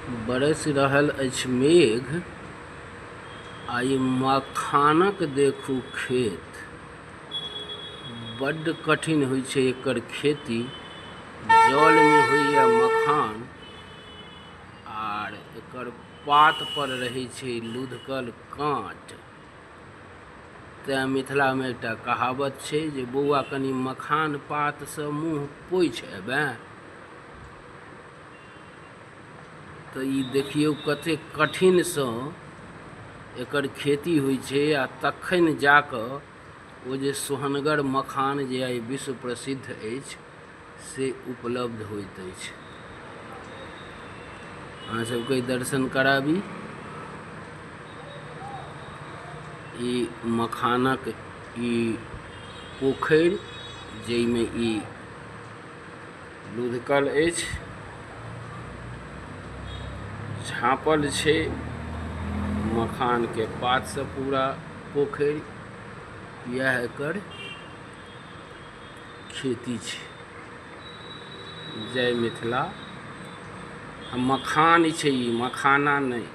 बरसि रहल अछि मेघ, आ ई मखानक देखू खेत। बड्ड कठिन होइ छै एकर खेती। जलमे होइए मखान, आर एकर पात पर रहै छै लुधकल काँट। तेँ मिथिलामे एकटा कहावत छै जे बौआ कनि मखान पातसँ मुँह पोछि अएबे। तऽ ई देखियौ कतेक कठिनसँ एकर खेती होइ छै, आ तखन जा कऽ ओ जे सोहनगर मखान जे आइ विश्व प्रसिद्ध अछि से उपलब्ध होइत अछि। अहाँ सबके दर्शन कराबी। ई मखानक ई पोखरि जाहिमे ई लुधकल अछि, झाँपल छै मखानके पातसँ पूरा पोखरि। यह एकर खेती छै। जय मिथिला। मखान छै ई, मखाना नहीं।